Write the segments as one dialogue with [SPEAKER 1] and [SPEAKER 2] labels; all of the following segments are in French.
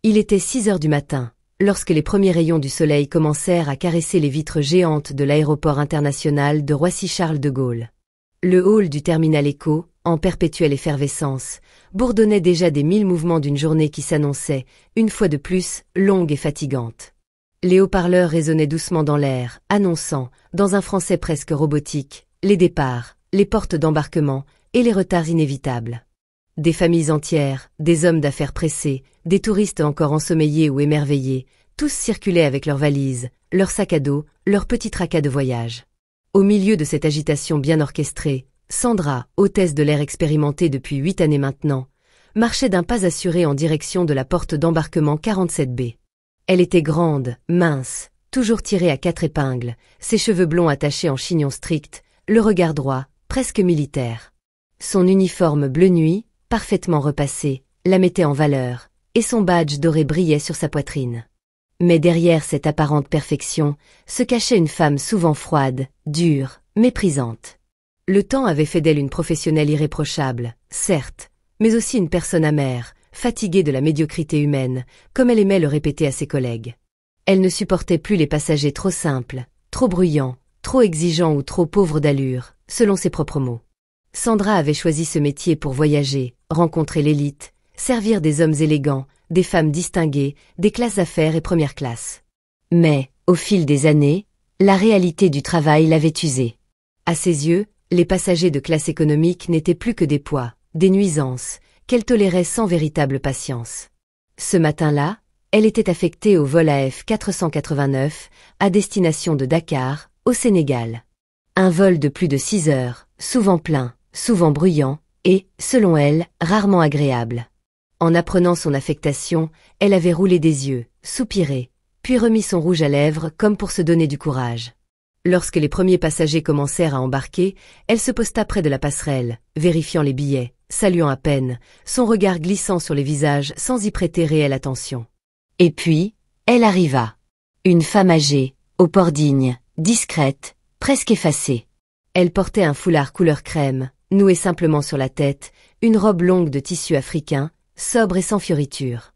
[SPEAKER 1] Il était 6 heures du matin, lorsque les premiers rayons du soleil commencèrent à caresser les vitres géantes de l'aéroport international de Roissy-Charles de Gaulle. Le hall du terminal Écho, en perpétuelle effervescence, bourdonnait déjà des 1000 mouvements d'une journée qui s'annonçait, une fois de plus, longue et fatigante. Les haut-parleurs résonnaient doucement dans l'air, annonçant, dans un français presque robotique, les départs, les portes d'embarquement et les retards inévitables. Des familles entières, des hommes d'affaires pressés, des touristes encore ensommeillés ou émerveillés, tous circulaient avec leurs valises, leurs sacs à dos, leurs petits tracas de voyage. Au milieu de cette agitation bien orchestrée, Sandra, hôtesse de l'air expérimentée depuis 8 années maintenant, marchait d'un pas assuré en direction de la porte d'embarquement 47B. Elle était grande, mince, toujours tirée à 4 épingles, ses cheveux blonds attachés en chignon strict, le regard droit, presque militaire. Son uniforme bleu nuit, parfaitement repassé, la mettait en valeur, et son badge doré brillait sur sa poitrine. Mais derrière cette apparente perfection, se cachait une femme souvent froide, dure, méprisante. Le temps avait fait d'elle une professionnelle irréprochable, certes, mais aussi une personne amère, fatiguée de la médiocrité humaine, comme elle aimait le répéter à ses collègues. Elle ne supportait plus les passagers trop simples, trop bruyants, trop exigeants ou trop pauvres d'allure, selon ses propres mots. Sandra avait choisi ce métier pour voyager, rencontrer l'élite, servir des hommes élégants, des femmes distinguées, des classes affaires et première classe. Mais, au fil des années, la réalité du travail l'avait usée. À ses yeux, les passagers de classe économique n'étaient plus que des poids, des nuisances, qu'elle tolérait sans véritable patience. Ce matin-là, elle était affectée au vol AF 489, à destination de Dakar, au Sénégal. Un vol de plus de 6 heures, souvent plein, souvent bruyant, et, selon elle, rarement agréable. En apprenant son affectation, elle avait roulé des yeux, soupiré, puis remis son rouge à lèvres comme pour se donner du courage. Lorsque les premiers passagers commencèrent à embarquer, elle se posta près de la passerelle, vérifiant les billets, saluant à peine, son regard glissant sur les visages sans y prêter réelle attention. Et puis, elle arriva. Une femme âgée, au port digne, discrète, presque effacée. Elle portait un foulard couleur crème, noué simplement sur la tête, une robe longue de tissu africain, sobre et sans fioritures.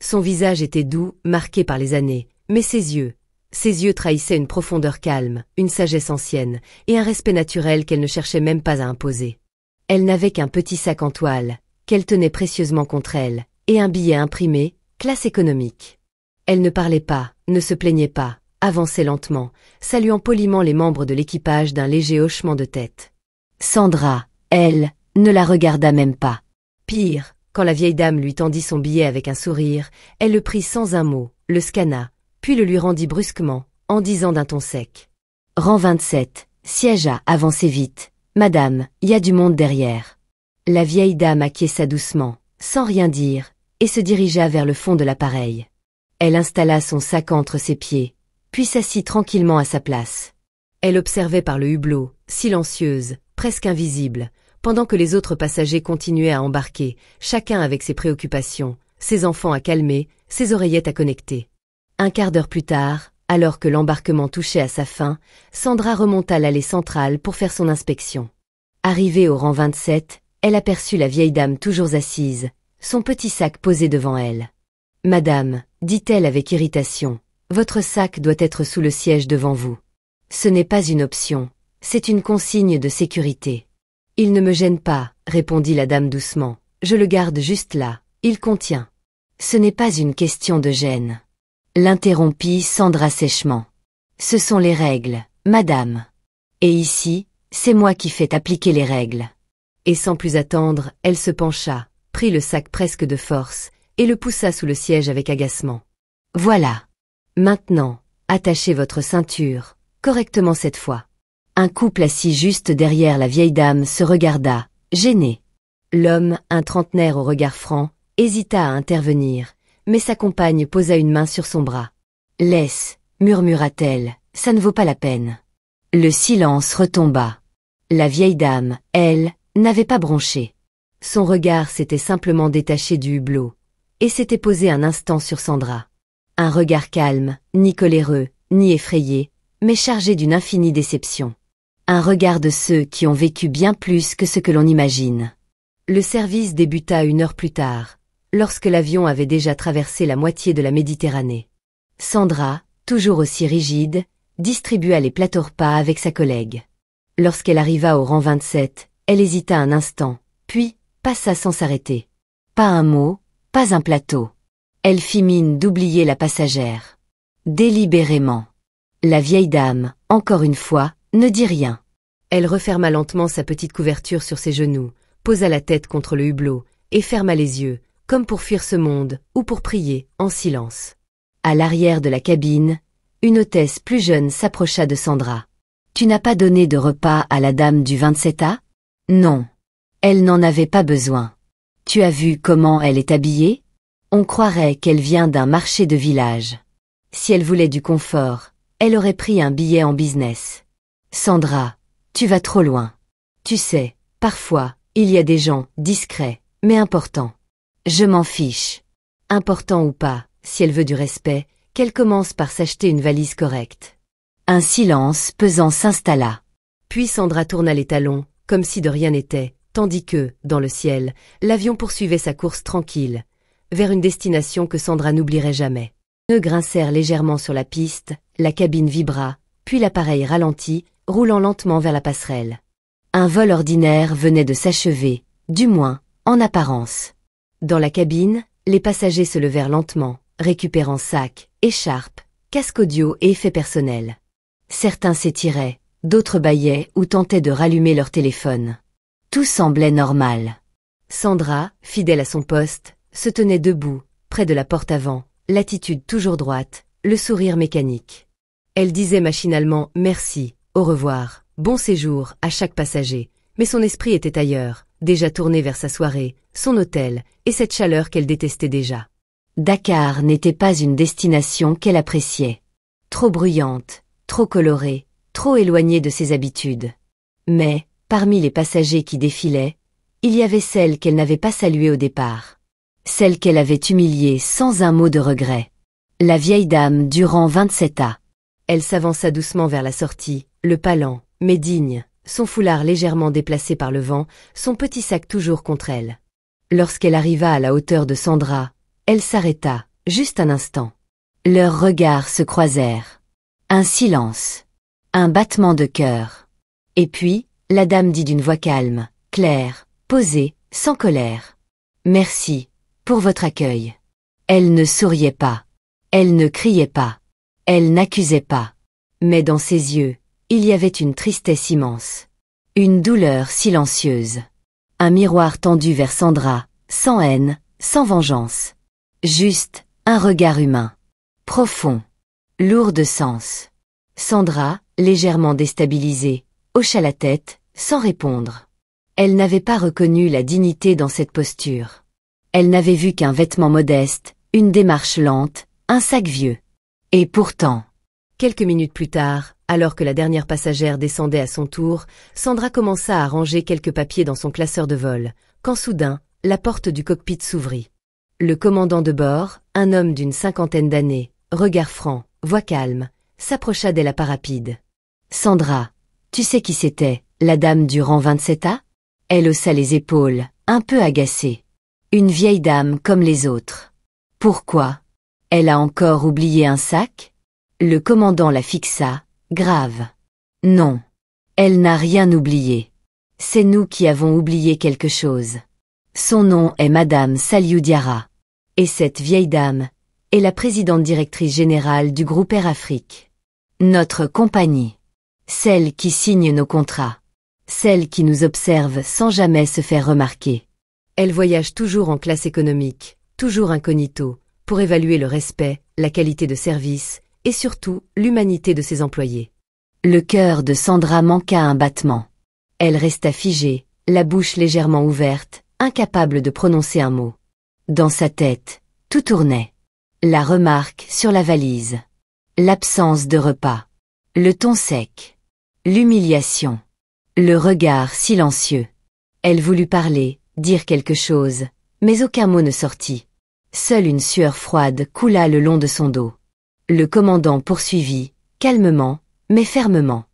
[SPEAKER 1] Son visage était doux, marqué par les années, mais ses yeux trahissaient une profondeur calme, une sagesse ancienne, et un respect naturel qu'elle ne cherchait même pas à imposer. Elle n'avait qu'un petit sac en toile, qu'elle tenait précieusement contre elle, et un billet imprimé, classe économique. Elle ne parlait pas, ne se plaignait pas, avançait lentement, saluant poliment les membres de l'équipage d'un léger hochement de tête. Sandra, elle, ne la regarda même pas. Pire, quand la vieille dame lui tendit son billet avec un sourire, elle le prit sans un mot, le scanna, puis le lui rendit brusquement, en disant d'un ton sec. « Rang 27, siège A, avancez vite. Madame, y a du monde derrière. » La vieille dame acquiesça doucement, sans rien dire, et se dirigea vers le fond de l'appareil. Elle installa son sac entre ses pieds, puis s'assit tranquillement à sa place. Elle observait par le hublot, silencieuse, presque invisible, pendant que les autres passagers continuaient à embarquer, chacun avec ses préoccupations, ses enfants à calmer, ses oreillettes à connecter. Un quart d'heure plus tard, alors que l'embarquement touchait à sa fin, Sandra remonta l'allée centrale pour faire son inspection. Arrivée au rang 27, elle aperçut la vieille dame toujours assise, son petit sac posé devant elle. « Madame, dit-elle avec irritation, votre sac doit être sous le siège devant vous. Ce n'est pas une option, c'est une consigne de sécurité. » « Il ne me gêne pas, répondit la dame doucement, je le garde juste là, il contient. » « Ce n'est pas une question de gêne. » L'interrompit Sandra sèchement. « Ce sont les règles, madame. Et ici, c'est moi qui fais appliquer les règles. » Et sans plus attendre, elle se pencha, prit le sac presque de force, et le poussa sous le siège avec agacement. « Voilà. Maintenant, attachez votre ceinture, correctement cette fois. » Un couple assis juste derrière la vieille dame se regarda, gêné. L'homme, un trentenaire au regard franc, hésita à intervenir, mais sa compagne posa une main sur son bras. « Laisse, murmura-t-elle, ça ne vaut pas la peine. » Le silence retomba. La vieille dame, elle, n'avait pas bronché. Son regard s'était simplement détaché du hublot, et s'était posé un instant sur Sandra. Un regard calme, ni coléreux, ni effrayé, mais chargé d'une infinie déception. Un regard de ceux qui ont vécu bien plus que ce que l'on imagine. Le service débuta 1 heure plus tard, lorsque l'avion avait déjà traversé la moitié de la Méditerranée. Sandra, toujours aussi rigide, distribua les plateaux repas avec sa collègue. Lorsqu'elle arriva au rang 27, elle hésita un instant, puis passa sans s'arrêter. Pas un mot, pas un plateau. Elle fit mine d'oublier la passagère. Délibérément. La vieille dame, encore une fois, ne dit rien. Elle referma lentement sa petite couverture sur ses genoux, posa la tête contre le hublot, et ferma les yeux, comme pour fuir ce monde, ou pour prier, en silence. À l'arrière de la cabine, une hôtesse plus jeune s'approcha de Sandra. « Tu n'as pas donné de repas à la dame du 27A ? Non. Elle n'en avait pas besoin. Tu as vu comment elle est habillée ? On croirait qu'elle vient d'un marché de village. Si elle voulait du confort, elle aurait pris un billet en business. Sandra, tu vas trop loin. Tu sais, parfois, il y a des gens discrets, mais importants. Je m'en fiche. Important ou pas, si elle veut du respect, qu'elle commence par s'acheter une valise correcte. » Un silence pesant s'installa. Puis Sandra tourna les talons, comme si de rien n'était, tandis que, dans le ciel, l'avion poursuivait sa course tranquille, vers une destination que Sandra n'oublierait jamais. Les pneus grincèrent légèrement sur la piste, la cabine vibra, puis l'appareil ralentit, roulant lentement vers la passerelle. Un vol ordinaire venait de s'achever, du moins, en apparence. Dans la cabine, les passagers se levèrent lentement, récupérant sacs, écharpes, casques audio et effets personnels. Certains s'étiraient, d'autres bâillaient ou tentaient de rallumer leur téléphone. Tout semblait normal. Sandra, fidèle à son poste, se tenait debout, près de la porte avant, l'attitude toujours droite, le sourire mécanique. Elle disait machinalement « merci »,« au revoir »,« bon séjour » à chaque passager, mais son esprit était ailleurs, déjà tourné vers sa soirée, son hôtel, et cette chaleur qu'elle détestait déjà. Dakar n'était pas une destination qu'elle appréciait. Trop bruyante, trop colorée, trop éloignée de ses habitudes. Mais, parmi les passagers qui défilaient, il y avait celle qu'elle n'avait pas saluée au départ. Celle qu'elle avait humiliée sans un mot de regret. La vieille dame du rang 27A. Elle s'avança doucement vers la sortie, le pas lent, mais digne, son foulard légèrement déplacé par le vent, son petit sac toujours contre elle. Lorsqu'elle arriva à la hauteur de Sandra, elle s'arrêta, juste un instant. Leurs regards se croisèrent. Un silence. Un battement de cœur. Et puis, la dame dit d'une voix calme, claire, posée, sans colère. « Merci, pour votre accueil. » Elle ne souriait pas. Elle ne criait pas. Elle n'accusait pas. Mais dans ses yeux, il y avait une tristesse immense. Une douleur silencieuse. Un miroir tendu vers Sandra, sans haine, sans vengeance. Juste, un regard humain. Profond. Lourd de sens. Sandra, légèrement déstabilisée, hocha la tête, sans répondre. Elle n'avait pas reconnu la dignité dans cette posture. Elle n'avait vu qu'un vêtement modeste, une démarche lente, un sac vieux. Et pourtant, quelques minutes plus tard, alors que la dernière passagère descendait à son tour, Sandra commença à ranger quelques papiers dans son classeur de vol, quand soudain, la porte du cockpit s'ouvrit. Le commandant de bord, un homme d'une cinquantaine d'années, regard franc, voix calme, s'approcha d'elle à pas rapide. « Sandra, tu sais qui c'était, la dame du rang 27A ?» Elle haussa les épaules, un peu agacée. Une vieille dame comme les autres. Pourquoi ? Elle a encore oublié un sac ? Le commandant la fixa, grave. Non. Elle n'a rien oublié. C'est nous qui avons oublié quelque chose. Son nom est Madame Saliou Diarra. Et cette vieille dame est la présidente directrice générale du groupe Air Afrique. Notre compagnie. Celle qui signe nos contrats. Celle qui nous observe sans jamais se faire remarquer. Elle voyage toujours en classe économique, toujours incognito, pour évaluer le respect, la qualité de service, et surtout l'humanité de ses employés. Le cœur de Sandra manqua un battement. Elle resta figée, la bouche légèrement ouverte, incapable de prononcer un mot. Dans sa tête, tout tournait. La remarque sur la valise. L'absence de repas. Le ton sec. L'humiliation. Le regard silencieux. Elle voulut parler, dire quelque chose, mais aucun mot ne sortit. Seule une sueur froide coula le long de son dos. Le commandant poursuivit, calmement, mais fermement.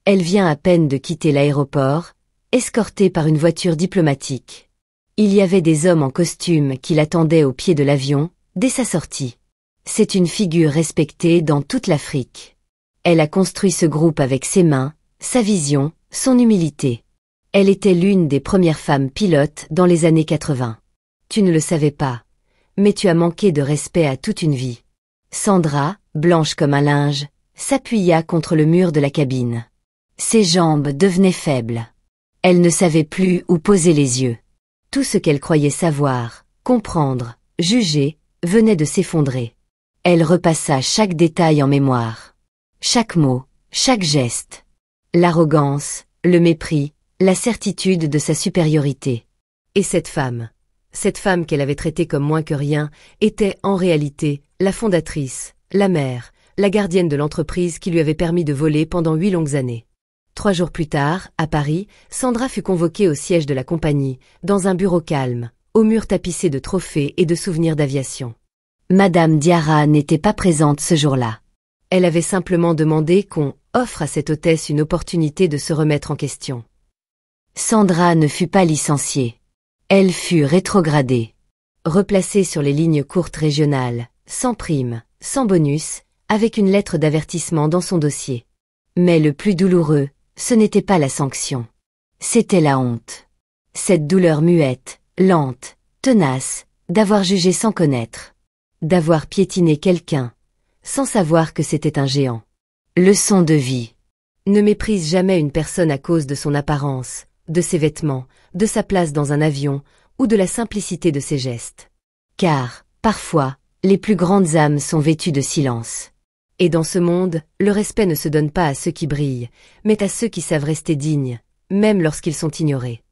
[SPEAKER 1] Elle vient à peine de quitter l'aéroport, escortée par une voiture diplomatique. Il y avait des hommes en costume qui l'attendaient au pied de l'avion, dès sa sortie. C'est une figure respectée dans toute l'Afrique. Elle a construit ce groupe avec ses mains, sa vision, son humilité. Elle était l'une des premières femmes pilotes dans les années 80. Tu ne le savais pas, mais tu as manqué de respect à toute une vie. Sandra, blanche comme un linge, s'appuya contre le mur de la cabine. Ses jambes devenaient faibles. Elle ne savait plus où poser les yeux. Tout ce qu'elle croyait savoir, comprendre, juger, venait de s'effondrer. Elle repassa chaque détail en mémoire. Chaque mot, chaque geste. L'arrogance, le mépris, la certitude de sa supériorité. Et cette femme qu'elle avait traitée comme moins que rien, était en réalité la fondatrice, la mère, la gardienne de l'entreprise qui lui avait permis de voler pendant 8 longues années. 3 jours plus tard, à Paris, Sandra fut convoquée au siège de la compagnie, dans un bureau calme, aux murs tapissés de trophées et de souvenirs d'aviation. Madame Diarra n'était pas présente ce jour-là. Elle avait simplement demandé qu'on offre à cette hôtesse une opportunité de se remettre en question. Sandra ne fut pas licenciée. Elle fut rétrogradée. Replacée sur les lignes courtes régionales, sans prime, sans bonus, avec une lettre d'avertissement dans son dossier. Mais le plus douloureux, ce n'était pas la sanction. C'était la honte. Cette douleur muette, lente, tenace, d'avoir jugé sans connaître. D'avoir piétiné quelqu'un, sans savoir que c'était un géant. Leçon de vie. Ne méprise jamais une personne à cause de son apparence, de ses vêtements, de sa place dans un avion, ou de la simplicité de ses gestes. Car, parfois, les plus grandes âmes sont vêtues de silence. Et dans ce monde, le respect ne se donne pas à ceux qui brillent, mais à ceux qui savent rester dignes, même lorsqu'ils sont ignorés.